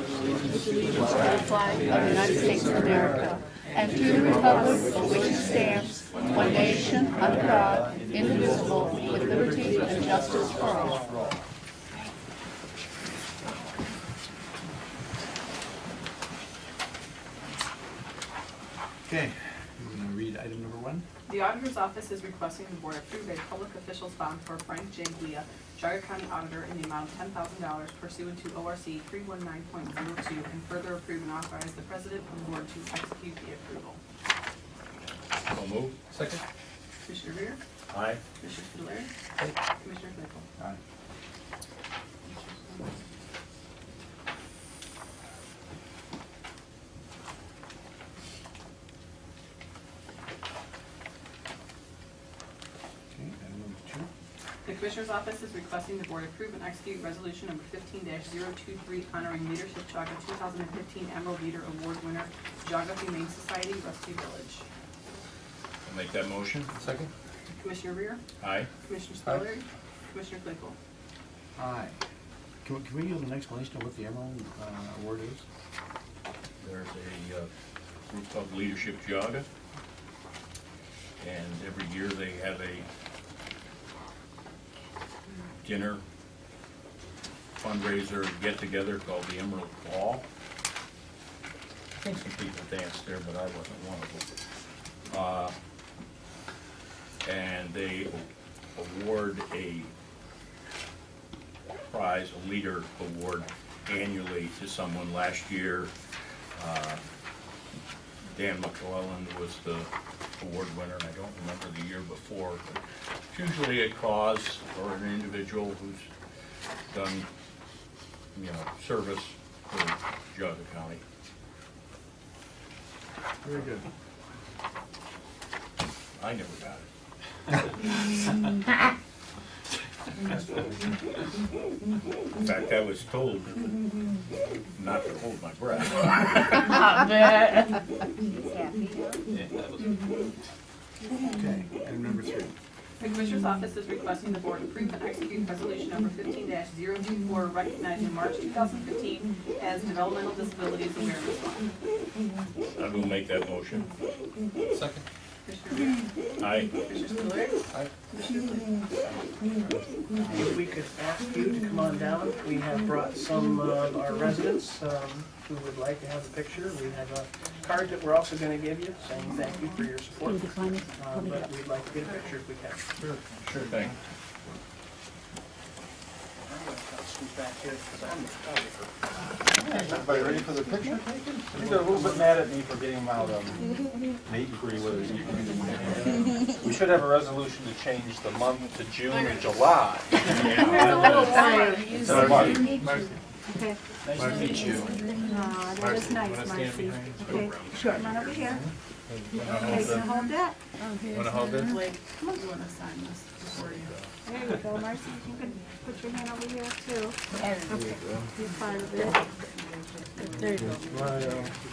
allegiance to the flag of the United States of America, and to the republic for which it stands, one nation, under God, indivisible, with liberty and justice for all. Okay, we're going to read item number 1. The Auditor's Office is requesting the Board approve a public officials bond for Frank Geauga, Geauga County Auditor, in the amount of $10,000 pursuant to ORC 319.02, and further approve and authorize the President of the Board to execute the approval. So move. Second. Commissioner Rea? Aye. Commissioner Spudler? Commissioner Claypool? Aye. Okay, item number 2. The Commissioner's Office is requesting the Board approve and execute Resolution number 15-023 honoring Leadership Geauga 2015 Emerald Leader Award winner, Geauga Humane Society, Rusty Village. I'll make that motion. Second. Commissioner Rea? Aye. Commissioner Spudler? Commissioner Claypool? Aye. Can we give an explanation of what the Emerald Award is? There's a group called Leadership Geauga, and every year they have a dinner fundraiser get-together called the Emerald Ball. I think some people danced there, but I wasn't one of them. And they award a prize, a leader award, annually to someone. Last year, Dan McClellan was the award winner, and I don't remember the year before. But it's usually a cause or an individual who's done, service for Geauga County. Very good. I never got it. In fact, I was told not to hold my breath. Okay, item number 3. The Commissioner's Office is requesting the Board approve and execute Resolution number 15-024 recognizing March 2015 as Developmental Disabilities Awareness Month. I will make that motion. Second. Commissioner Rea? Aye. Commissioner Spudler? Aye. Commissioner Claypool? If we could ask you to come on down, we have brought some of our residents who would like to have a picture. We have a card that we're also going to give you saying thank you for your support. But we'd like to get a picture if we can. Sure thing. Back here, 'cause I'm the photographer. Everybody ready for the picture taken? I think they're a little bit mad at me for getting them out Mayberry with it. We should have a resolution to change the month to June and July. Okay. Nice to meet you. That was nice, Marcy. Okay, short one over here. Okay, can I hold that? Want to hold this? Come on, you want to sign this before you? There you go, Marcy. You can put your hand over here too. Okay, you're part of it. There you go.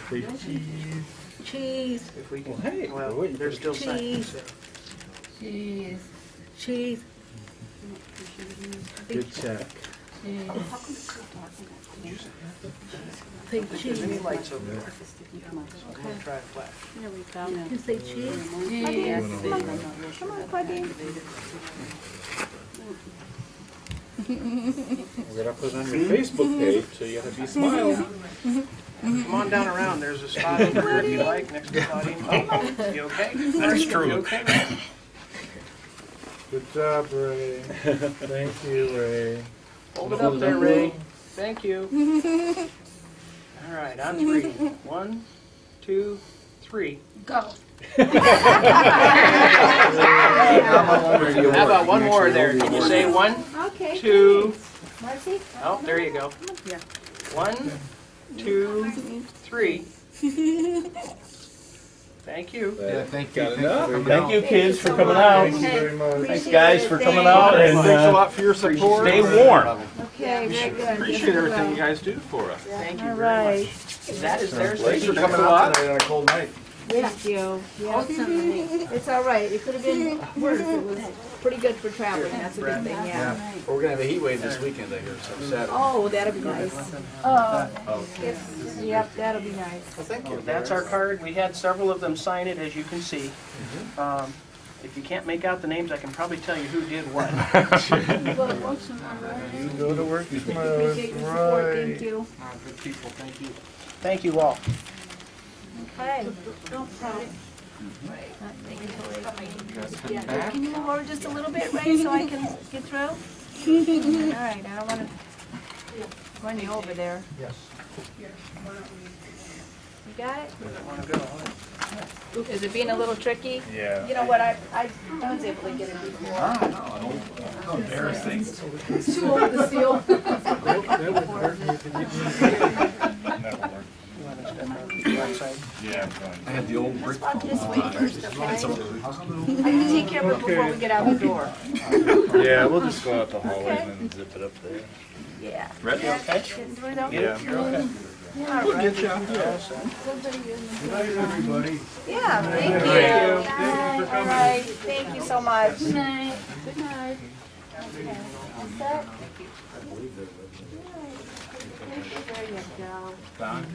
Say cheese. Cheese. If we can, Hey, well, wait, there's still seconds. Cheese. Cheese. Good check. Say There's cheese. any lights over there. Okay. I'm going to try to flash. There we go. You say cheese? Come on, Buddy. We're going to put it on your Facebook page, so you have to be smiling. Come on down around. There's a spot over here if you like, next to Claudine. Oh, you okay? That's true. You okay? Good job, Ray. Thank you, Ray. Hold it up there, Ray. Thank you. All right, on 3. 1, 2, 3. Go. How about one more there? Can you say 1, Okay. 2? Marcy? Oh, there you go. Yeah. 1, 2, 3. Thank you. Yeah, thank you. Got enough. Thank you, kids, for coming out. Thank you very much. Thanks, guys, for coming out, and Thanks a lot for your support. stay warm. Okay, very good. Appreciate everything you guys do for us. Thank you All very right. much. That is their Thanks for signature. coming out tonight on a cold night. Thank you. Yeah. It's all right. It could have been worse. It was pretty good for traveling. That's a good thing, yeah. Well, we're gonna have a heat wave this weekend, I hear, so Saturday. Oh, that'll be nice. Yep, that'll be nice. Well, thank you. That's our card. We had several of them sign it, as you can see. If you can't make out the names, I can probably tell you who did what. You go to work tomorrow. Appreciate your support. Thank you. Good people, thank you. Thank you all. Okay. No problem. Yeah, can you move over just a little bit, Ray, so I can get through? All right, I don't want to run you over there. Yes. You got it? Want to go? Is it being a little tricky? Yeah. You know what, I was able to get it before. How embarrassing. It's too old to steal. That would hurt me if it didn't. You want to step outside? Yeah. I had the old brick. Let's walk this way first, okay? I'm gonna take care of it before we get out the door. Yeah, we'll just go out the hallway Okay. and then zip it up there. Yeah. Ready? Okay. Getting through though? Yeah. You're okay. All right. Good job. You're all set. Good night, everybody. Yeah, thank you. Thank you. All right, thank you so much. Good night. Good night. Okay, all set? There you go. Don,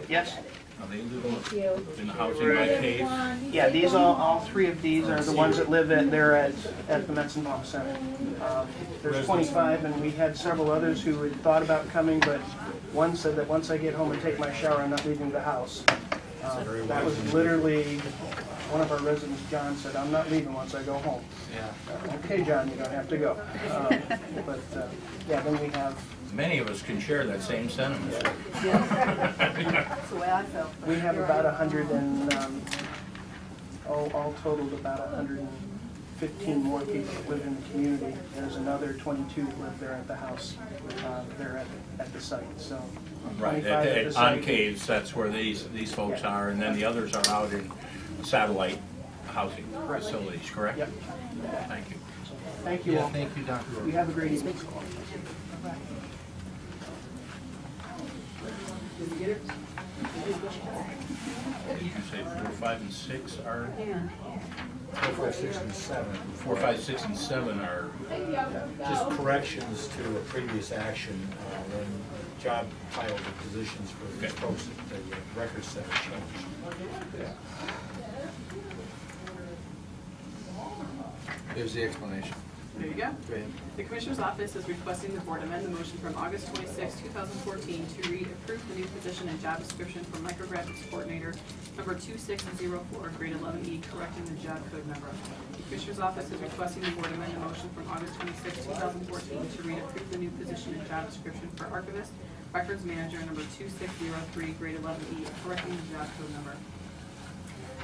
Yes? are they living Thank you. in the housing by cave? Yeah, these all three of these are the ones that live at, they're at the Metzenbaum Center. There's 25, and we had several others who had thought about coming, but one said that once I get home and take my shower, I'm not leaving the house. That was literally, one of our residents, John, said, I'm not leaving once I go home. Yeah. Okay, John, you don't have to go. Yeah, then we have, Many of us can share that same sentiment. That's the way I felt. we have about 100 and, all totaled about 115 more people that live in the community. There's another 22 that live there at the house, there at the site, so. Right, 25 at the on site. caves, that's where these folks are, and then the others are out in satellite housing facilities, correct? Yep. Thank you. Thank you all. Thank you, Dr. You have a great evening. Did you say 4, 5, and 6 are? 4, 5, 6, and 7. 4, 5, 6, and 7 are, Just corrections to a previous action when job titles or positions for these folks at the record center changed. Here's the explanation. There you go. Go ahead. The Commissioner's Office is requesting the Board amend the motion from August 26, 2014 to read approve the new position and job description for micrographics coordinator number 2604, grade 11E, correcting the job code number. The Commissioner's Office is requesting the Board amend the motion from August 26, 2014 to read approve the new position and job description for archivist, records manager number 2603, grade 11E, correcting the job code number.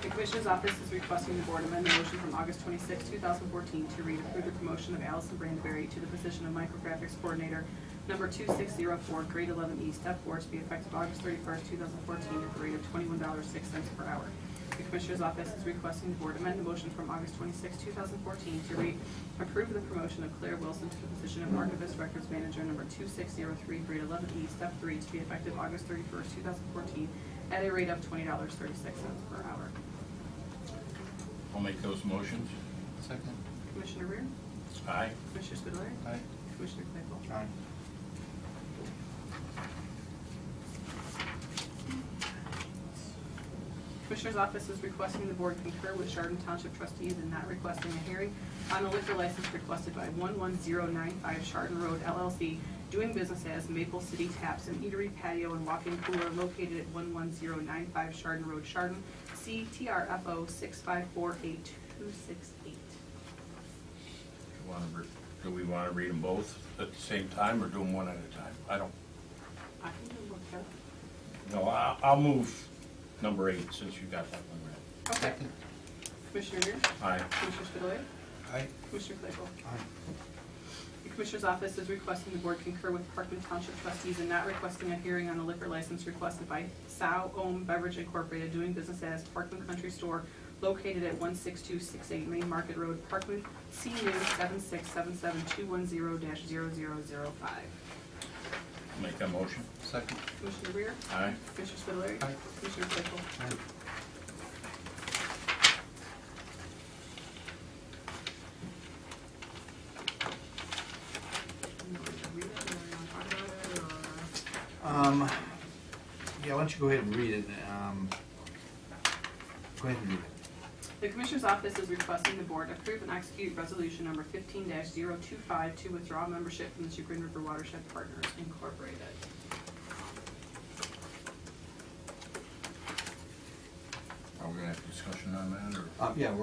The Commissioner's Office is requesting the Board amend the motion from August 26, 2014 to read approve the promotion of Allison Brandberry to the position of micrographics coordinator number 2604, grade 11E, step 4, to be effective August 31st, 2014 at the rate of $21.06 per hour. The Commissioner's Office is requesting the Board amend the motion from August 26, 2014 to read approve the promotion of Claire Wilson to the position of archivist records manager number 2603, grade 11E, step 3, to be effective August 31st, 2014 at a rate of $20.36 per hour. I'll make those motions. Second. Commissioner Rea? Aye. Commissioner Spudler? Aye. Commissioner Claypool? Aye. Commissioner's Office is requesting the Board concur with Chardon Township trustees in not requesting a hearing on a liquor license requested by 11095 Chardon Road LLC, doing business as Maple City Taps and Eatery Patio and Walk-in Cooler located at 11095 Chardon Road, Chardon, CTRFO 6548268. Do we want to read them both at the same time, or do them one at a time? I don't, I can look at it. no, I'll move number 8, since you got that one read. Okay. Commissioner Rea? Aye. Commissioner Spudler? Aye. Commissioner Claypool? Aye. The Commissioner's Office is requesting the Board concur with Parkman Township trustees in not requesting a hearing on a liquor license requested by Sow Ohm Beverage Incorporated, doing business as Parkman Country Store, located at 16268 Main Market Road, Parkman, C News 7677210-0005. Make that motion. Second. Commissioner Rea? Aye. Commissioner Spudler? Aye. Commissioner Claypool? Aye. Yeah, why don't you go ahead and read it? Go ahead and read it. The Commissioner's Office is requesting the Board approve and execute Resolution Number 15-025 to withdraw membership from the Chagrin River Watershed Partners Incorporated. Are we gonna have discussion on that, or? Yeah,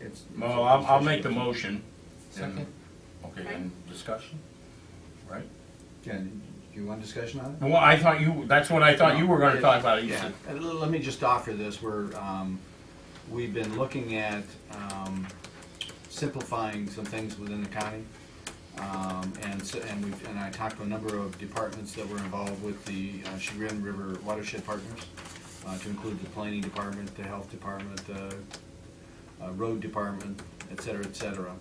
it's. Well, I'll make the motion. Second. Okay, and discussion, right? Yeah, do you want discussion on it? Well, I thought that's what I thought you were gonna talk about. You Yeah, said- let me just offer this, we've been looking at simplifying some things within the county. And I talked to a number of departments that were involved with the Chagrin River Watershed Partners, to include the planning department, the health department, road department, et cetera, et cetera.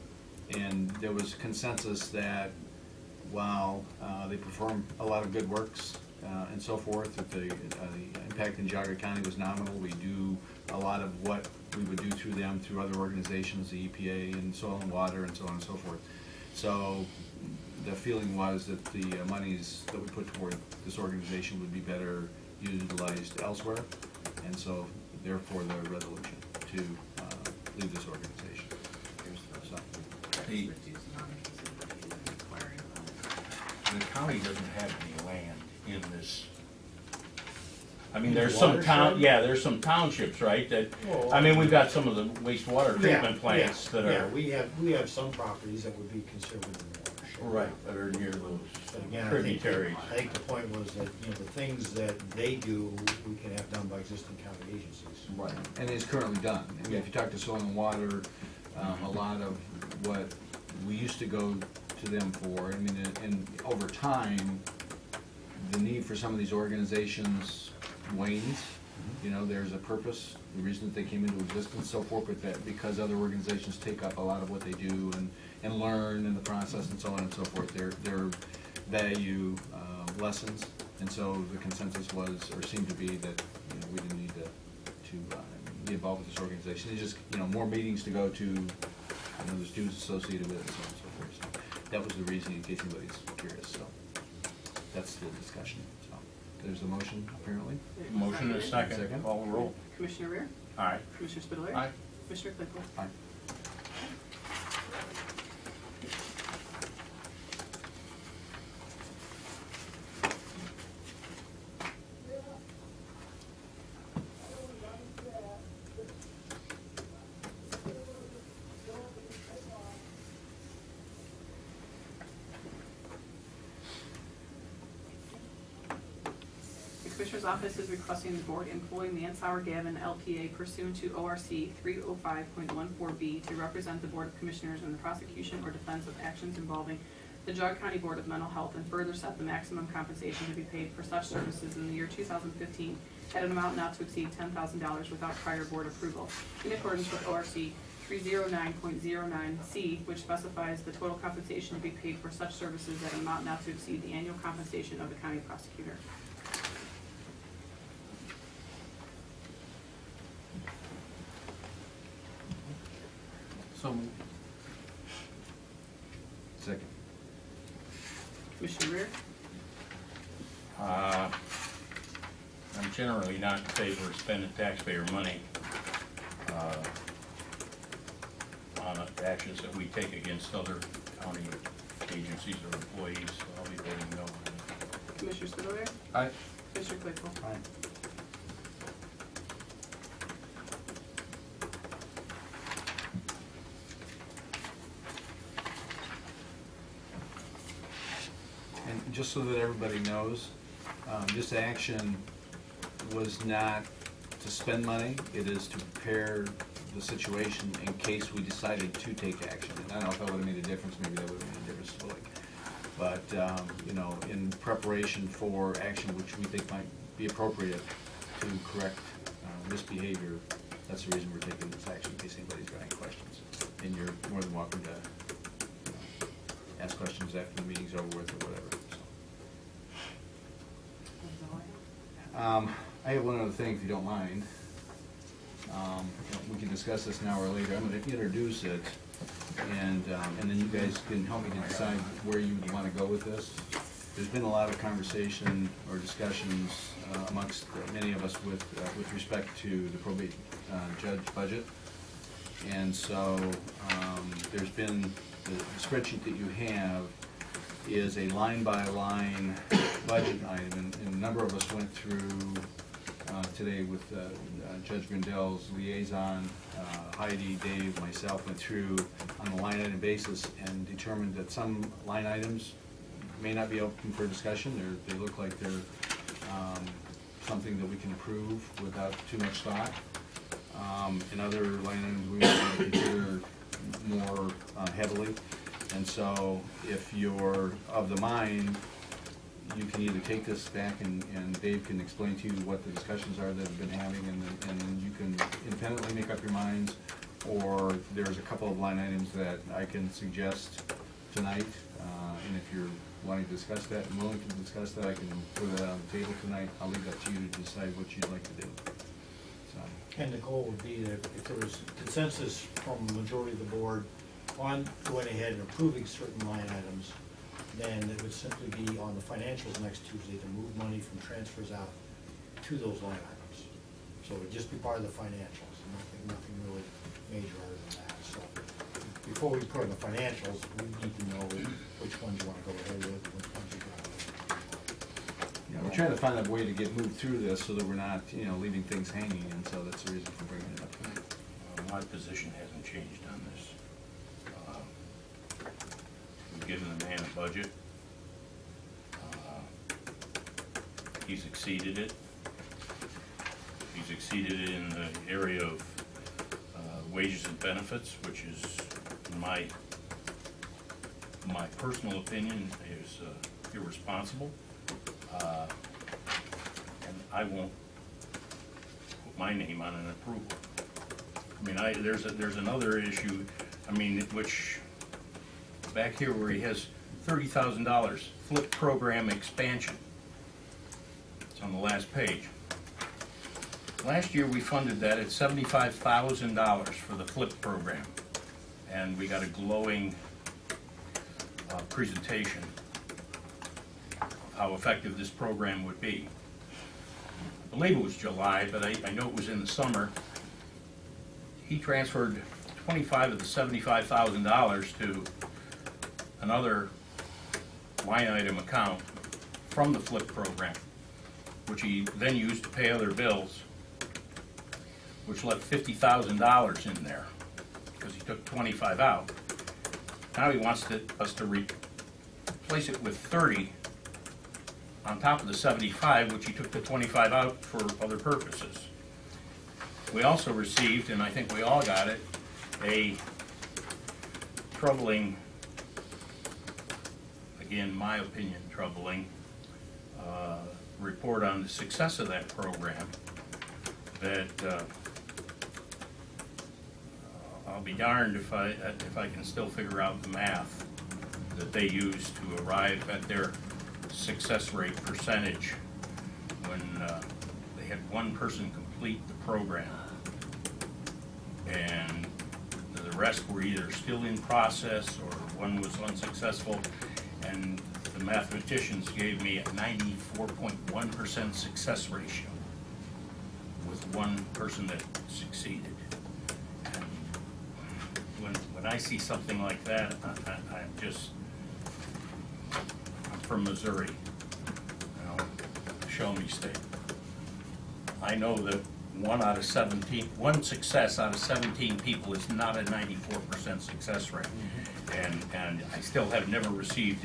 And there was consensus that while they perform a lot of good works and so forth, that the impact in Geauga County was nominal. We do a lot of what we would do through them, through other organizations, the EPA and soil and water and so on and so forth. So the feeling was that the monies that we put toward this organization would be better utilized elsewhere. And so therefore the resolution to leave this organization. So. The county doesn't have any land in this. I mean, there's some there's some townships, right, that, I mean, we've got some of the wastewater treatment plants that Yeah, are. we have some properties that would be considered in the watershed. Right, that are near those But again, tributaries. I think the point was that, the things that they do, we can have done by existing county agencies. Right, and it's currently done. I mean, if you talk to soil and water, a lot of what we used to go to them for, I mean, and over time, the need for some of these organizations wanes. You know, there's a purpose, the reason that they came into existence, so forth, but that because other organizations take up a lot of what they do and learn in the process and so on and so forth, their value lessens. And so the consensus was, or seemed to be, that we didn't need to be involved with this organization. It's just more meetings to go to. There's dues associated with it and so on and so forth. So that was the reason, in case anybody's curious. So that's the discussion. So there's a motion apparently. Motion and a second. Call the roll. Commissioner Rea? Aye. Commissioner Spudler? Aye. Commissioner Claypool? Aye. The Commissioner's Office is requesting the Board employ Mansour Gavin, LPA, pursuant to ORC 305.14B to represent the Board of Commissioners in the prosecution or defense of actions involving the Geauga County Board of Mental Health, and further set the maximum compensation to be paid for such services in the year 2015 at an amount not to exceed $10,000 without prior Board approval, in accordance with ORC 309.09C, which specifies the total compensation to be paid for such services at an amount not to exceed the annual compensation of the county prosecutor. So second. Commissioner Rea? I'm generally not in favor of spending taxpayer money on actions that we take against other county agencies or employees, so I'll be voting no. Commissioner Spudler? Aye. Commissioner Claypool? Aye. And just so that everybody knows, this action was not to spend money, it is to prepare the situation in case we decided to take action. And I don't know if that would have made a difference, maybe that would have made a difference to Blake. But, in preparation for action which we think might be appropriate to correct misbehavior, that's the reason we're taking this action, in case anybody's got any questions. And you're more than welcome to ask questions after the meeting's over with or whatever. So. I have one other thing, if you don't mind. We can discuss this now or later. I'm going to introduce it, and then you guys can help me to decide where you want to go with this. there's been a lot of conversation or discussions amongst many of us with respect to the probate judge budget. And so there's been, the spreadsheet that you have is a line-by-line budget item, and a number of us went through today with Judge Grindel's liaison, Heidi, Dave, myself, went through on a line item basis and determined that some line items may not be open for discussion. They look like they're something that we can approve without too much thought. And other line items we want to consider more heavily. And so if you're of the mind, you can either take this back and Dave can explain to you what the discussions are that have been having, and you can independently make up your minds, or there's a couple of line items that I can suggest tonight, and if you're wanting to discuss that and willing to discuss that, I can put that on the table tonight. I'll leave that to you to decide what you'd like to do. So. And the goal would be that if there was consensus from the majority of the board on going ahead and approving certain line items, then it would simply be on the financials next Tuesday to move money from transfers out to those line items. So it would just be part of the financials, nothing really major other than that. So before we put in the financials, we need to know which ones you want to go ahead with, and which ones you don't. Yeah, we're trying to find a way to get moved through this so that we're not, leaving things hanging, and so that's the reason for bringing it up tonight. My position hasn't changed on this. We've given the man a budget. He's exceeded it. He's exceeded it in the area of wages and benefits, which is, in my personal opinion, is irresponsible. And I won't put my name on an approval. I mean, there's another issue, which back here where he has $30,000, flip program expansion. It's on the last page. Last year we funded that at $75,000 for the flip program, and we got a glowing presentation of how effective this program would be. I believe it was July, but I know it was in the summer. He transferred 25 of the $75,000 to another line item account from the flip program, which he then used to pay other bills, which left $50,000 in there because he took 25 out. Now he wants us to replace it with 30 on top of the 75, which he took the 25 out for other purposes. We also received, and I think we all got it, a troubling, again, my opinion, troubling report on the success of that program that I'll be darned if I can still figure out the math that they use to arrive at their success rate percentage when they had one person complete the program and the rest were either still in process or one was unsuccessful, and the mathematicians gave me a 94.1% success ratio with one person that succeeded. And when I see something like that, I'm from Missouri, show me state. I know that one success out of 17 people is not a 94% success rate. And I still have never received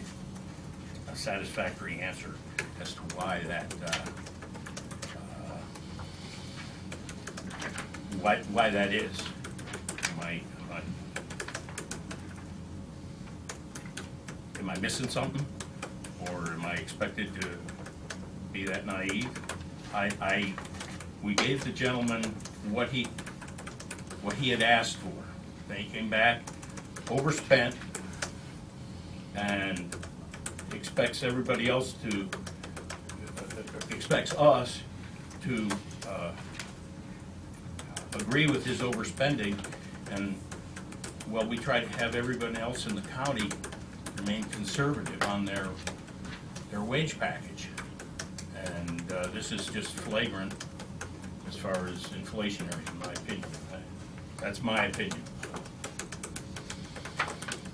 a satisfactory answer as to why that why that is. Am I missing something, or am I expected to be that naive? We gave the gentleman what he had asked for. Then he came back, overspent, and expects everybody else to, expects us to agree with his overspending, and well, we try to have everyone else in the county remain conservative on their their wage package. And this is just flagrant as far as inflationary, in my opinion. That's my opinion.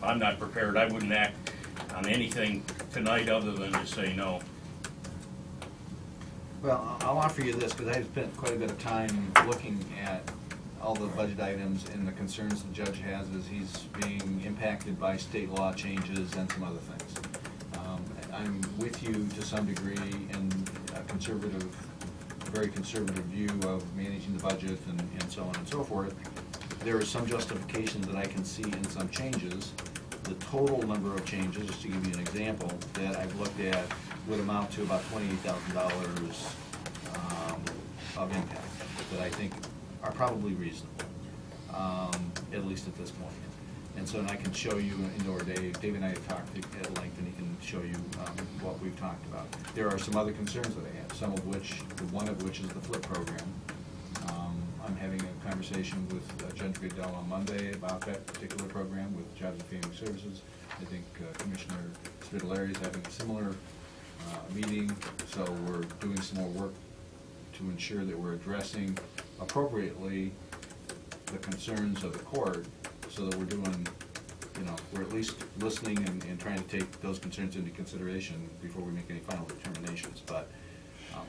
I'm not prepared. I wouldn't act on anything tonight other than to say no. Well, I'll offer you this, because I've spent quite a bit of time looking at all the budget items and the concerns the judge has as he's being impacted by state law changes and some other things. I'm with you to some degree in a conservative, very conservative view of managing the budget and so on and so forth. There is some justification that I can see in some changes. The total number of changes, just to give you an example, that I've looked at would amount to about $28,000 of impact that I think are probably reasonable, at least at this point. And so, and I can show you, or Dave and I have talked at length, and he can show you what we've talked about. There are some other concerns that I have, some of which, one of which is the FLIP program. I'm having a conversation with Judge Goodell on Monday about that particular program with Jobs and Family Services. I think Commissioner Spitaleri is having a similar meeting, so we're doing some more work to ensure that we're addressing appropriately the concerns of the court, so that we're doing, you know, we're at least listening and trying to take those concerns into consideration before we make any final determinations. But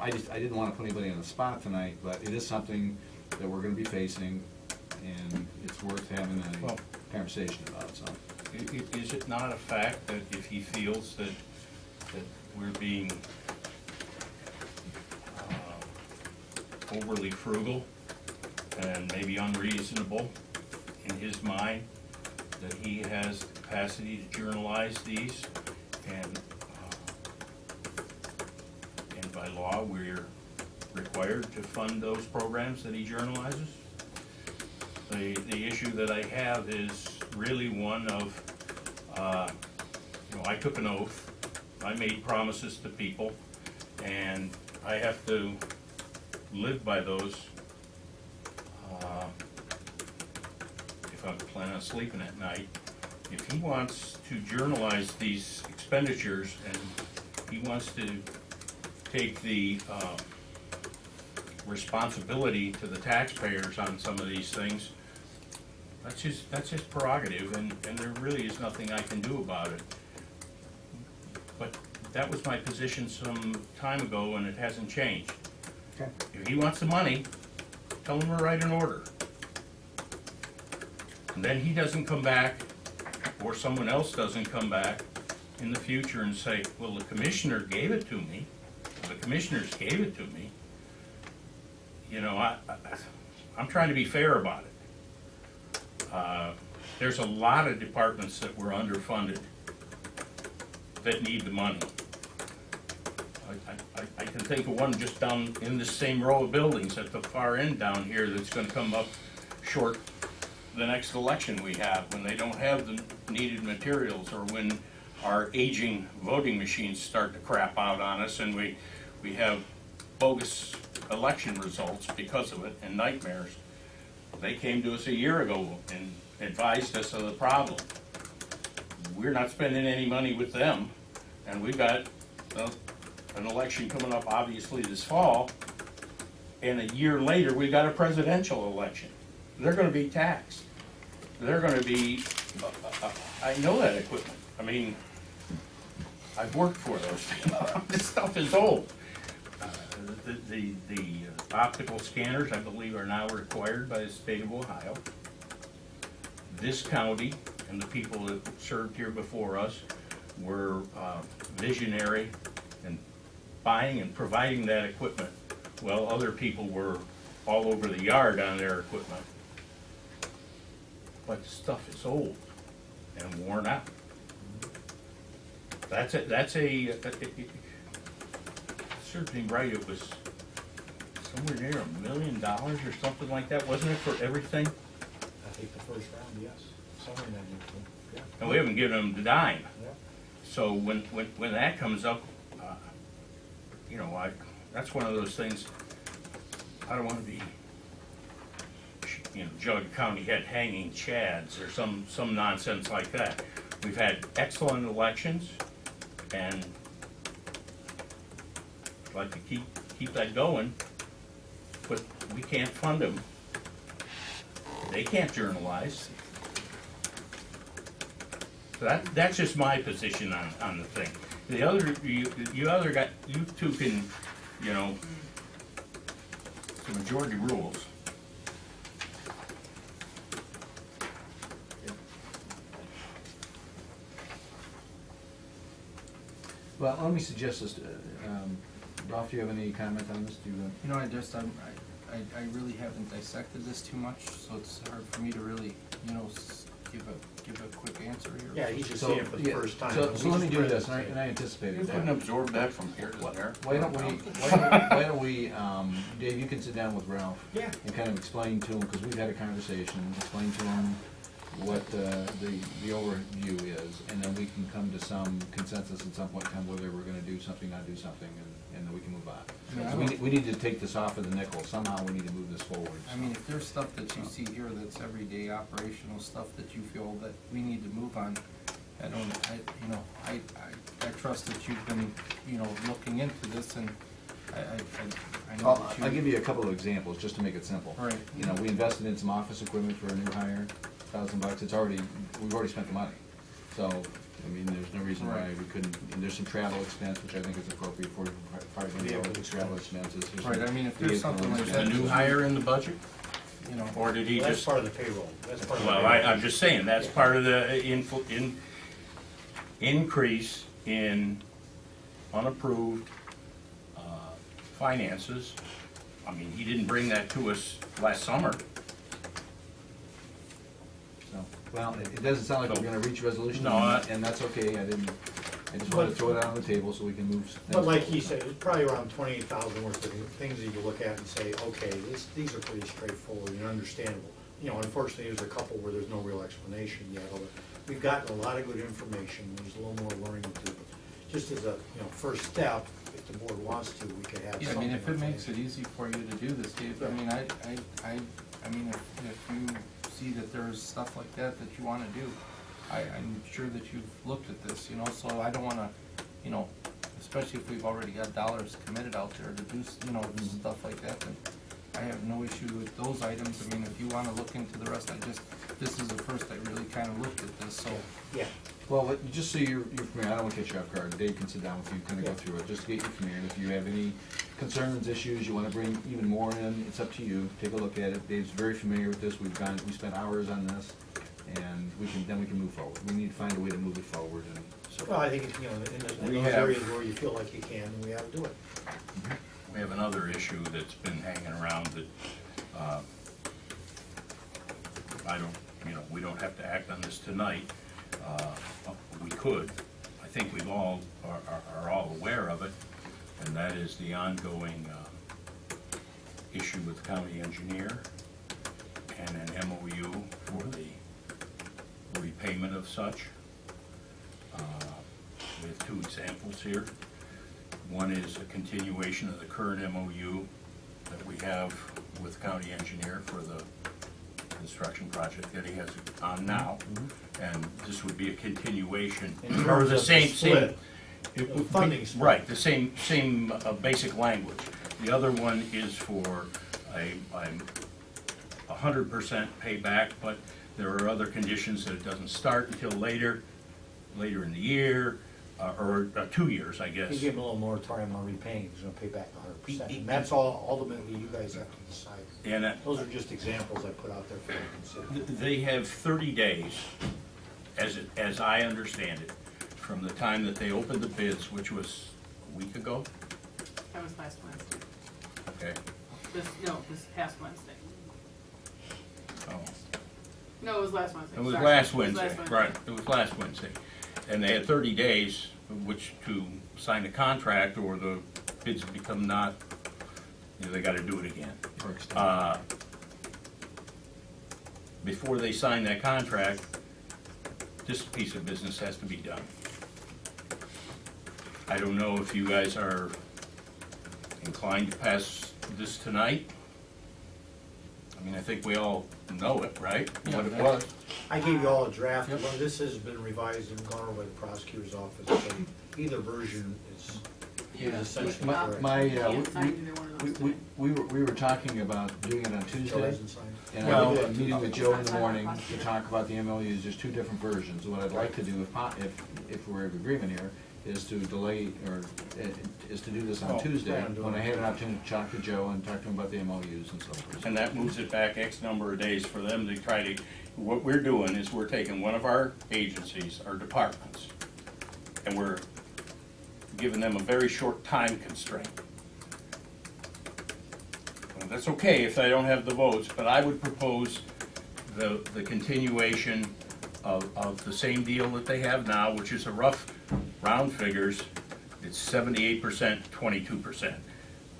I didn't want to put anybody on the spot tonight, but it is something that we're going to be facing, and it's worth having a conversation about. So, is it not a fact that if he feels that we're being overly frugal and maybe unreasonable in his mind, that he has the capacity to journalize these, and by law we're required to fund those programs that he journalizes? The issue that I have is really one of, you know, I took an oath, I made promises to people, and I have to live by those if I'm planning on sleeping at night. If he wants to journalize these expenditures and he wants to take the responsibility to the taxpayers on some of these things, that's his prerogative, and there really is nothing I can do about it. But that was my position some time ago, and it hasn't changed. okay. If he wants the money, tell him to write an order. And then he doesn't come back, or someone else doesn't come back in the future and say, well, the commissioner gave it to me, the commissioners gave it to me. You know, I'm trying to be fair about it. There's a lot of departments that were underfunded that need the money. I can think of one just down in the same row of buildings at the far end down here that's going to come up short the next election we have, when they don't have the needed materials, or when our aging voting machines start to crap out on us and we have bogus election results because of it, and nightmares. They came to us a year ago and advised us of the problem. We're not spending any money with them, and we've got an election coming up obviously this fall, and a year later we've got a presidential election. They're going to be taxed. They're going to be, I know that equipment. I mean, I've worked for those people. This stuff is old. The optical scanners, I believe, are now required by the state of Ohio. This county and the people that served here before us were visionary in buying and providing that equipment, while other people were all over the yard on their equipment. But the stuff is old and worn out. Serves me right, it was somewhere near $1 million or something like that, wasn't it, for everything? I think the first round, yes, somewhere in that neighborhood, yeah. And we haven't given them the dime. Yeah. So when that comes up, you know, that's one of those things. I don't want to be, you know, Geauga County had hanging chads or some nonsense like that. We've had excellent elections, and like to keep that going, but we can't fund them. They can't journalize. So that's just my position on the thing. The other, you two can, you know, the majority rules. Well, let me suggest this, Ralph, do you have any comment on this? Do you, You know, I really haven't dissected this too much, so it's hard for me to really, you know, give a quick answer here. Yeah, he's just So, seeing it for the yeah, first time. so let me do this, and I anticipated You can that. absorb that from here to there. Why don't we, Dave, you can sit down with Ralph. Yeah. And kind of explain to him, because we've had a conversation, explain to him what the overview is, and then we can come to some consensus at some point in time whether we're gonna do something, not do something, and then we can move on. Yeah, So we need to take this off of the nickel, somehow we need to move this forward. I mean, if there's stuff that you see here that's everyday operational stuff that you feel that we need to move on, I trust that you've been, you know, looking into this, and I know that you. I'll give you a couple of examples, just to make it simple. Right. You know, we invested in some office equipment for a new hire, $1,000, we've already spent the money. So, I mean, there's no reason why we couldn't, and there's some travel expense, which I think is appropriate for travel expenses. There's Right, some I mean, if there's something like Is that. the new hire in the budget? You know. Or did he Well, that's just? part of the payroll. That's part of the Well, payroll. I'm just saying, that's part of the increase in unapproved finances. I mean, he didn't bring that to us last summer. So, well, it doesn't sound like we're gonna reach resolution, No, and that's okay, I just wanted to throw it out on the table so we can move. things But like he forward. said, it's probably around 28,000 worth of things that you look at and say, okay, these are pretty straightforward and understandable. You know, unfortunately, there's a couple where there's no real explanation yet, although we've gotten a lot of good information, there's a little more learning to do. Just as a, you know, first step, if the board wants to, we could have Yeah, I something. mean, if it that's makes like- it easy for you to do this, Dave, I mean, I mean, if you see that there's stuff like that that you wanna do, I'm sure that you've looked at this, you know, so I don't wanna, you know, especially if we've already got dollars committed out there to do, you know, stuff like that, then I have no issue with those items. I mean, if you wanna look into the rest, this is the first I really kinda looked at this, so. Yeah. Well, just so you're familiar, I don't want to catch you off guard, Dave can sit down with you, kind of go Yeah. through it, just to get you familiar, and if you have any concerns, issues, you want to bring even more in, it's up to you, take a look at it, Dave's very familiar with this, we spent hours on this, and then we can move forward, we need to find a way to move it forward, and so. Well, I think, you know, in We those have- areas where you feel like you can, we have to do it. We have another issue that's been hanging around that, we don't have to act on this tonight. We could. I think we all are all aware of it, and that is the ongoing issue with the county engineer and an MOU for the repayment of such. We have two examples here. One is a continuation of the current MOU that we have with county engineer for the construction project that he has on now. And this would be a continuation, In or terms the of same, the split, it- the funding split. Right, the same basic language. The other one is for a 100% payback, but there are other conditions that it doesn't start until later in the year, or 2 years, I guess. You give him a little moratorium on repaying, he's gonna pay back 100%. And that's all ultimately you guys have to decide. And Those are just examples I put out there for you to consider. they have 30 days, as I understand it, from the time that they opened the bids, which was a week ago, That was last Wednesday. okay? This past Wednesday. Oh. No, it was last Wednesday. It was Sorry. last It was Wednesday, right, it was last Wednesday. And they had 30 days which to sign the contract, or the bids become not, they gotta do it again. Or extend. Before they sign that contract, this piece of business has to be done. I don't know if you guys are inclined to pass this tonight. I mean, I think we all know it, right? Yeah, What it that's- was. I gave you all a draft, Yep. well, this has been revised and gone over by the prosecutor's office, so either version is He was essentially My, correct. my, Can't sign either one of those today. we were talking about doing it on Joe Tuesday. hasn't signed. And Well, I'm meeting with Joe in the morning to talk about the MOUs. There's two different versions. What I'd like to do, if we're in agreement here, is to delay, or is to do this on Tuesday, when I have an opportunity to talk to Joe and talk to him about the MOUs and so forth. And that moves it back X number of days for them to try to, what we're doing is we're taking one of our agencies, our departments, and we're giving them a very short time constraint. Well, that's okay if they don't have the votes, but I would propose the continuation of the same deal that they have now, which is a rough round figures. It's 78%, 22%.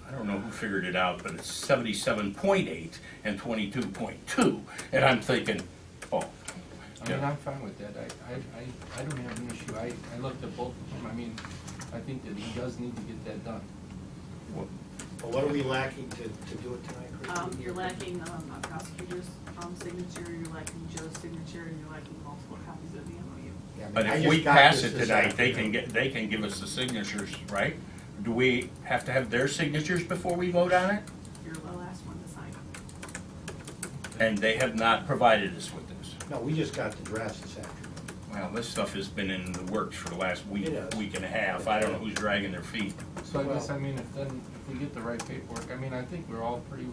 I don't know who figured it out, but it's 77.8 and 22.2. And I'm thinking, oh. I mean, I'm fine with that. I don't have an issue. I looked at both of them. I mean, I think that he does need to get that done. Well, what are we lacking to do it tonight, Chris? You're lacking a prosecutor's signature, you're lacking Joe's signature, and you're lacking multiple copies of the MOU. Yeah, I mean, But I if just we got pass this it this tonight, afternoon. they can give us the signatures, right? Do we have to have their signatures before we vote on it? You're the last one to sign. And they have not provided us with this. No, we just got the drafts this afternoon. Well, this stuff has been in the works for the last week, It has. week and a half. I don't know who's dragging their feet. So I guess, I mean, if we get the right paperwork, I mean, I think we're all pretty.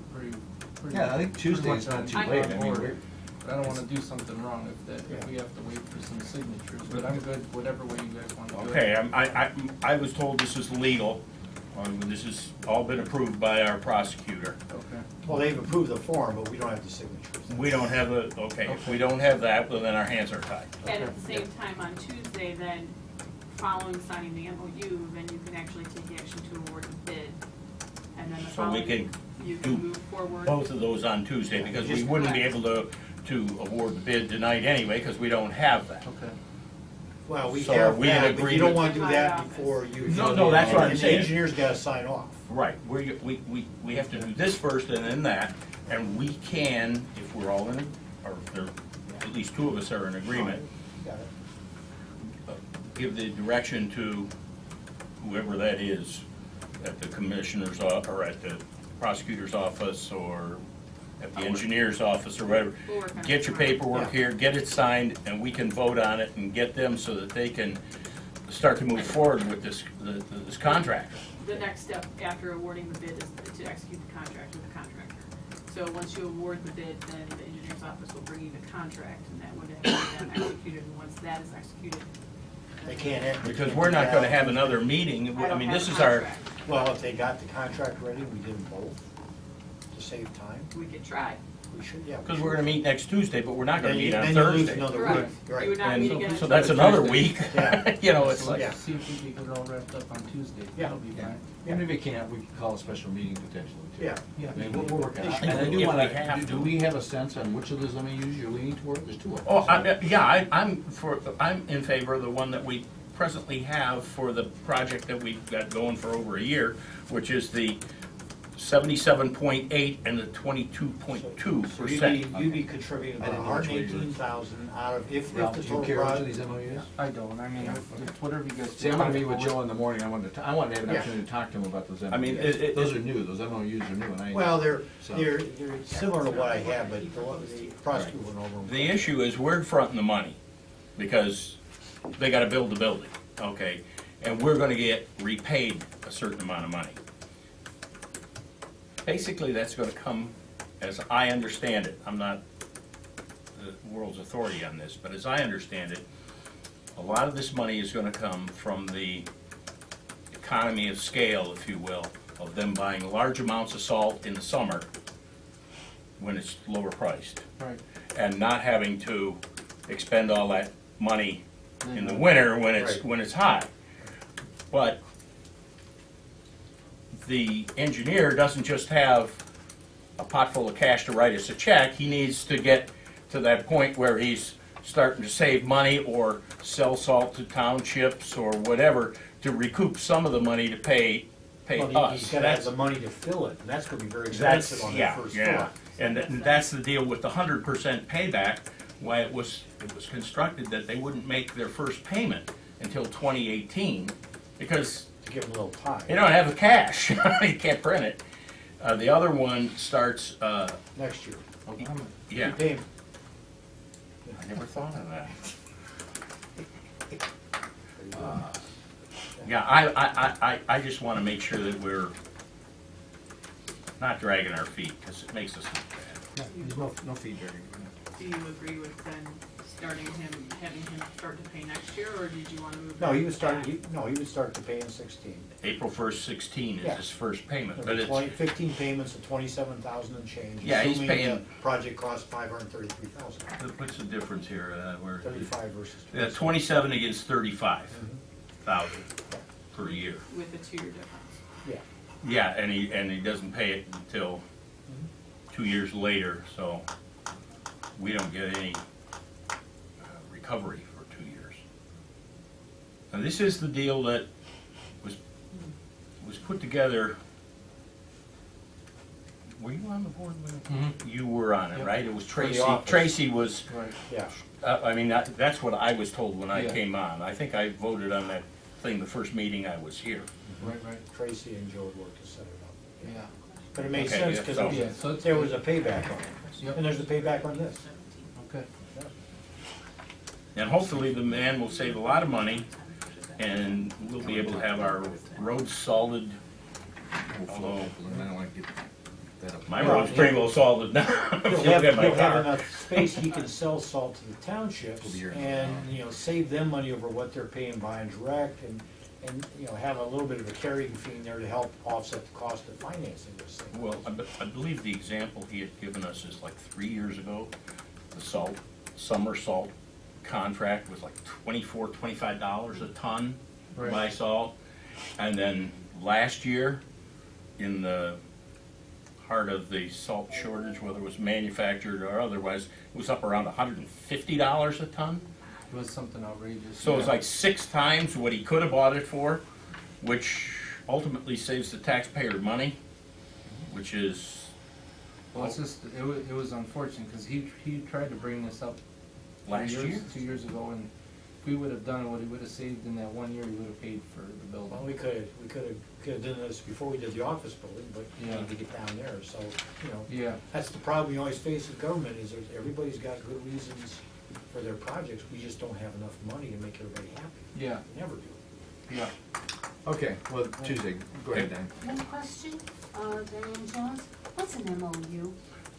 Yeah, I think pretty Tuesday's much not on too late. I mean, board. we're, But I don't wanna do something wrong if we have to wait for some signatures, but I'm good, whatever way you guys wanna do it. Okay, I was told this is legal. This has all been approved by our prosecutor. Okay. Well, they've approved the form, but we don't have the signatures. We don't have a, okay, if we don't have that, well, then our hands are tied. And at the same time, on Tuesday, then, following signing the MOU, then you can actually take action to award the bid. And then the So we following, can you do can move forward. both of those on Tuesday, because we wouldn't be able to award the bid tonight anyway, because we don't have that. Okay. Well, we So have are we in that, but you don't agreement? wanna do that before you. No, that's what I'm And saying. the engineer's gotta sign off. Right, we have to do this first and then that, and we can, if we're all in, or if there, at least two of us are in agreement, Got it. give the direction to whoever that is at the commissioner's or at the prosecutor's office, or at the engineer's office, or whatever. We'll work on it Get your tomorrow. paperwork here, get it signed, and we can vote on it and get them so that they can start to move forward with this contract. The next step after awarding the bid is to execute the contract with the contractor. So once you award the bid, then the engineer's office will bring you the contract, and that would have been executed, and once that is executed. They can't. Because we're not gonna have another meeting, I mean, this is our, Well, if they got the contract ready, we did them both to save time. We could try. We should, yeah. we because should. we're gonna meet next Tuesday, but we're not gonna Then meet you- on then you lose Thursday. another Right. week, You right. would not meet again. So that's another week, Yeah. you know, it's So like, Yeah. see if we can get it all wrapped up on Tuesday. Yeah. That'll be fine. even if we can't, we can call a special meeting potentially too. Yeah. I mean, we're working on it. If And I do we wanna, have do to. we have a sense on which of those MOUs you're leaning toward? There's two of them. oh, yeah, I'm in favor of the one that we presently have for the project that we've got going for over a year, which is the 77.8 and the 22.2%. You'd be contributing I about didn't know which way you were- 118,000 out of, if Ralph, the do you total care which of project. these MOUs? I don't, I mean, it's whatever you guys. See, I'm gonna meet with Joe in the morning. I wanted to have an Yeah. opportunity to talk to him about those MOUs. I mean, Those are new, those MOUs are new, and I. Well, they're So- similar to what I have, but the prosecutor went over them. The issue is we're fronting the money, because they gotta build the building, okay? And we're gonna get repaid a certain amount of money. Basically, that's gonna come, as I understand it, I'm not the world's authority on this, but as I understand it, a lot of this money is gonna come from the economy of scale, if you will, of them buying large amounts of salt in the summer when it's lower priced, Right. and not having to expend all that money in the winter when it's, Right. when it's high. But the engineer doesn't just have a pot full of cash to write us a check, he needs to get to that point where he's starting to save money or sell salt to townships or whatever to recoup some of the money to pay Well, us. he's gotta have That's- the money to fill it, and that's gonna be very that's, expensive on yeah, that first yeah, floor. and that's the deal with the 100% payback, why it was constructed that they wouldn't make their first payment until 2018, because give them a little time. You don't have the cash, you can't print it. The other one starts, Next year. yeah, You pay 'em. I never thought of that. Yeah, I just wanna make sure that we're not dragging our feet, because it makes us look bad. There's no fee dragging. Do you agree with then having him start to pay next year, or did you want to move? No, he would it start, back? he would start to pay in 16. April 1st, 16 is Yeah. his first payment, but There'll be it's, 15 payments of 27,000 and change. Yeah, he's assuming paying- the project costs 533,000. what's the difference here? Where 35 versus Yeah, 27. 27 against 35,000 per year. With the 2-year difference. Yeah. Yeah, and he doesn't pay it until 2 years later, so we don't get any recovery for 2 years. Now, this is the deal that was put together. Were you on the board when you were on it, Yep. right? It was For the Tracy. office. Tracy was. Right. Yeah. I mean, that's what I was told when I Yeah. came on. I think I voted on that thing the first meeting I was here. Right. Tracy and Joe worked to set it up. Yeah. But it made Okay, sense yeah, because so- Yeah, so it's there was a payback on it. Yep. And there's a payback on this. Okay. And hopefully the man will save a lot of money and we'll be able to have our roads salted. Although I don't want to get that up. my road's pretty well salted now. If He'll you look at my have car. enough space, he can sell salt to the townships Will be here. and, save them money over what they're paying buying direct and, have a little bit of a carrying fee in there to help offset the cost of financing this thing. Well, I believe the example he had given us is like 3 years ago. The summer salt contract was like $25 a ton to buy salt. And then last year, in the heart of the salt shortage, whether it was manufactured or otherwise, it was up around $150 a ton. It was something outrageous. So it's yeah. like 6 times what he could have bought it for, which ultimately saves the taxpayer money, which is, Well, it's just, it was unfortunate, because he tried to bring this up last year. 2 years ago, and if we would have done what he would have saved in that 1 year, he would have paid for the building. Well, we could have done this before we did the office building, but we Yeah. need to get down there, so, Yeah, that's the problem you always face with government, is that everybody's got good reasons for their projects, we just don't have enough money to make everybody happy. yeah, We never do. yeah. Okay, well, Tuesday, go ahead, Dan. One question, Diane Jones, what's an MOU?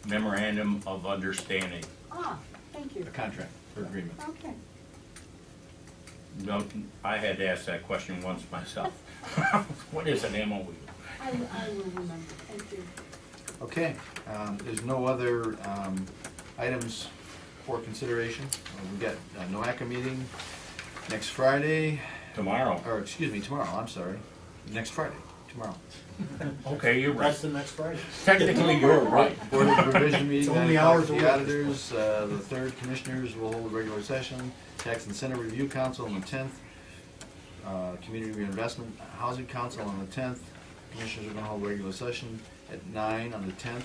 Memorandum of Understanding. Ah, thank you. A contract or agreement. Okay. No, I had to ask that question once myself. What is an MOU? I will remember, thank you. Okay, there's no other items for consideration. We got a NOACA meeting next Friday, Tomorrow. or excuse me, tomorrow, I'm sorry. Next Friday, tomorrow. Okay, you're right. That's the next Friday. Technically, you're right. Board of Revision meeting, It's 9 only o'clock hours with the away. auditors. The third commissioners will hold a regular session. Tax Incentive Review Council on the 10th. Community Reinvestment Housing Council on the 10th. Commissioners are going to hold a regular session at 9 on the 10th.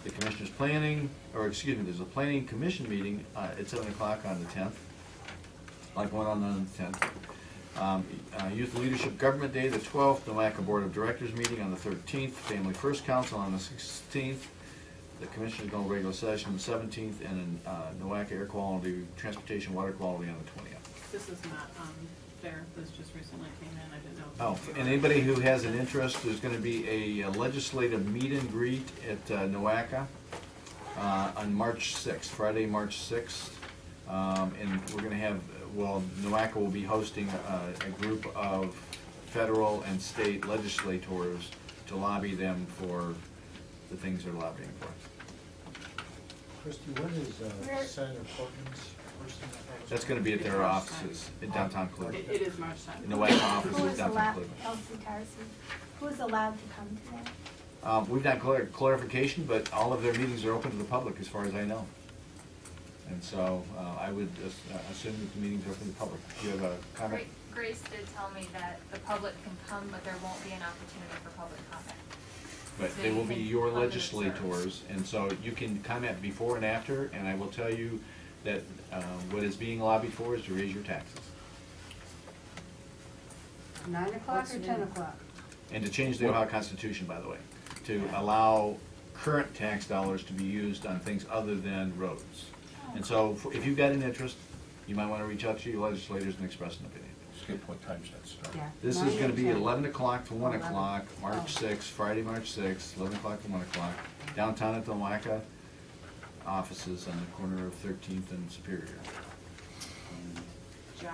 The Commissioners Planning, or excuse me, there's a Planning Commission meeting at 7 o'clock on the 10th. Like one on the 10th. Youth Leadership Government Day, the 12th, NOACA Board of Directors meeting on the 13th, Family First Council on the 16th, the Commissioners go regular session on the 17th, and NOACA Air Quality, Transportation, Water Quality on the 20th. This is not fair. This just recently came in. I didn't know. Oh, and anybody who has an interest, there's going to be a legislative meet and greet at NOACA on March 6th, Friday, March 6th. And we're going to have, well, NOACA will be hosting a group of federal and state legislators to lobby them for the things they're lobbying for. Christie, when is Senator Portman's first? That's going to be at their offices in downtown Cleveland. It is March 10th. NOACA office Who is is downtown allowed, Cleveland. Elsie Tarsi, who is allowed to come to that? We've not clarification, but all of their meetings are open to the public, as far as I know. And so I would assume that the meetings are open to the public. Do you have a comment? Grace did tell me that the public can come, but there won't be an opportunity for public comment. But they will be your legislators, and so you can comment before and after, and I will tell you that what is being lobbied for is to raise your taxes. 9 o'clock or 10 o'clock? And to change the Ohio Constitution, by the way, to allow current tax dollars to be used on things other than roads. And so if you've got an interest, you might want to reach out to your legislators and express an opinion. Skip what time's that start? Yeah. This 9 is going or to be 10. 11 o'clock to 1 11. o'clock, March 6th, Friday, March 6th, 11 o'clock to 1 o'clock, downtown at the WACA offices on the corner of 13th and Superior. Josh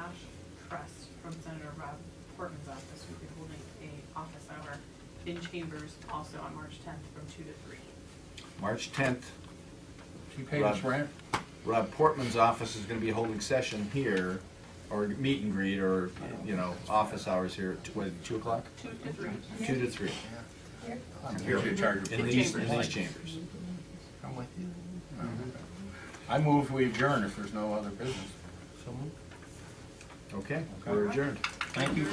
Press from Senator Rob Portman's office will be holding a office hour in Chambers also on March 10th from 2 to 3. March 10th, He paid us rent? Rob Portman's office is going to be holding session here, or meet and greet, or, you know, office hours here at, what, 2 o'clock? 2 to 3. 2 to 3, Here's your charge. in these chambers. I'm with you. I move we adjourn if there's no other business. Okay, we're adjourned. Thank you.